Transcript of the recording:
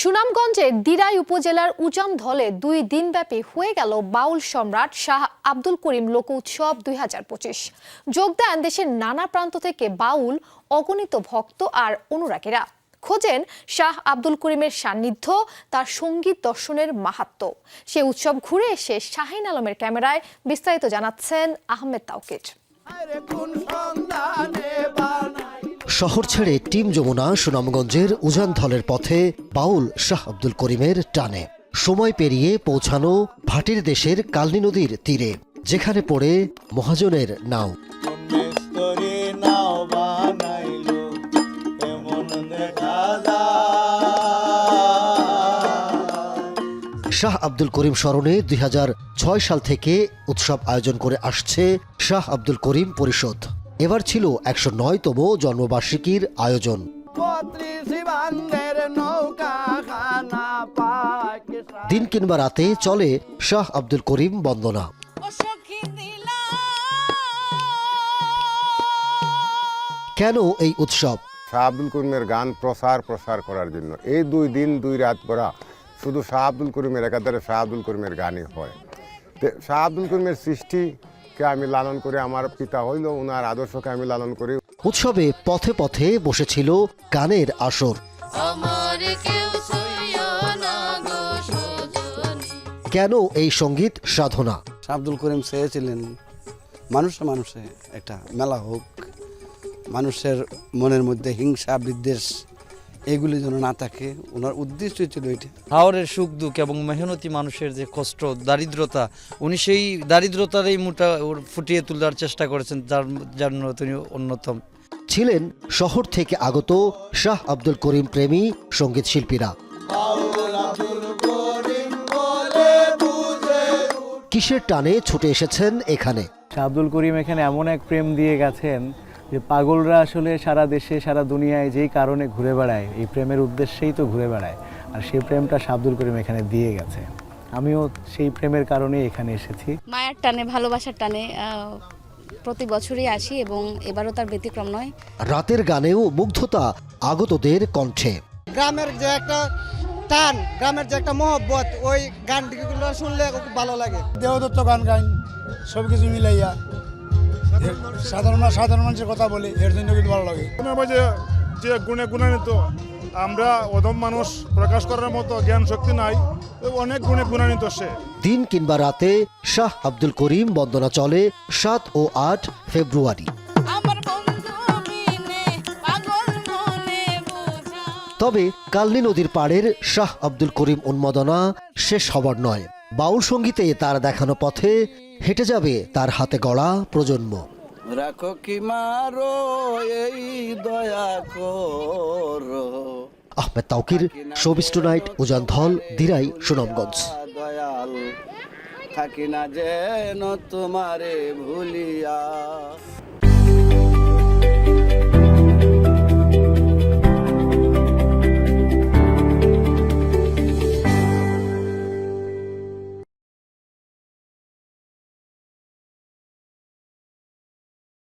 সুনামগঞ্জের দিরাই উপজেলার উজানধলে 2 দিনব্যাপী হয়ে গেল বাউল সম্রাট শাহ আব্দুল করিম লোক উৎসব 2025। যোগ দেন দেশের নানা প্রান্ত থেকে বাউল অগণিত ভক্ত আর অনুরাগীরা। খোঁজেন শাহ আব্দুল করিমের সান্নিধ্য, তার সঙ্গীত দর্শনের মাহাত্ম্য। সে উৎসব ঘুরে এসে শাহিন আলমের ক্যামেরায় বিস্তারিত জানাচ্ছেন আহমেদ তাওকির। শহর ছেড়ে টিম যমুনা সুনামগঞ্জের উজানধলের পথে বাউল শাহ আব্দুল করিমের টানে সময় পেরিয়ে পৌঁছানো ভাটির দেশের কালনী নদীর তীরে, যেখানে পড়ে মহাজনের নাও। শাহ আব্দুল করিম স্মরণে 2006 সাল থেকে উৎসব আয়োজন করে আসছে শাহ আব্দুল করিম পরিষদ। এবার ছিল 109তম জন্মবার্ষিকীর আয়োজন। দিন কিংবা রাতে চলে শাহ আব্দুল করিম বন্দনা। কেন এই উৎসব? শাহ আব্দুল করিমের গান প্রসার করার জন্য এই 2 দিন 2 রাত করা শুধু শাহ আব্দুল করিমের একাধারে শাহ আব্দুল করিমের গানই হয়। শাহ আব্দুল করিমের সৃষ্টিকে আমি লালন করে, আমার পিতা হইল, ওনার আদর্শকে আমি লালন করি। উৎসবে পথে পথে বসেছিল গানের আসর। কেন এই সঙ্গীত সাধনা? শাহ আব্দুল করিম চেয়েছিলেন মানুষে মানুষে একটা মেলা হোক, মানুষের মনের মধ্যে হিংসা বিদ্বেষ এগুলি যেন না থাকে। ওনার উদ্দেশ্য ছিল এটা। হাওরের সুখ দুঃখ এবং মেহনতি মানুষের যে কষ্ট, দারিদ্রতা, উনি সেই দারিদ্রতারই মুটা ফুটিয়ে তোলার চেষ্টা করেছেন, যার জন্য তিনি অন্যতম। ছিলেন শহর থেকে আগত শাহ আব্দুল করিম প্রেমী সঙ্গীত শিল্পীরা। কিসের টানে ছুটে এসেছেন এখানে? শাহ আব্দুল করিম এখানে এমন এক প্রেম দিয়ে গেছেন যে পাগলরা আসলে সারা দেশে সারা দুনিয়ায় যেই কারণে ঘুরে বেড়ায়, এই প্রেমের উদ্দেশ্যেই তো ঘুরে বেড়ায়। আর সেই প্রেমটা শাহ আব্দুল করিম এখানে দিয়ে গেছে। আমিও সেই প্রেমের কারণে এখানে এসেছি। মায়ের টানে, ভালোবাসার টানে প্রতি বছরই আসি এবং এবারও তার ব্যতিক্রম নয়। রাতের গানেও মুগ্ধতা আগতদের কণ্ঠে। গ্রামের যে একটা টান, গ্রামের যে একটা মহব্বত, ওই গানগুলো শুনলে খুব ভালো লাগে। দেহদত্ত গান গান সবকিছু মিলাইয়া সাধারণ মানুষের কথা বলে, এর জন্য কিন্তু ভালো লাগে। যে গুণে গুণান্বিত, আমরা অধম মানুষ, প্রকাশ করার মতো জ্ঞান শক্তি নাই, অনেক গুণে গুণান্বিত সে। দিন কিংবা রাতে শাহ আব্দুল করিম বন্দনা চলে 7 ও 8 ফেব্রুয়ারি। তবে কালনী নদীর পাড়ের শাহ আব্দুল করিম উন্মাদনা শেষ হবার নয়। বাউল সঙ্গীতে তার দেখানো পথে হেঁটে যাবে তার হাতে গড়া প্রজন্ম। রাখো কি মারো এই দয়া করো। Ahmed Tauquir, showbiz tonight, Ujandhal, Derai, Sunamganj. দয়াল থাকি না যেন তোমারে ভুলিয়া।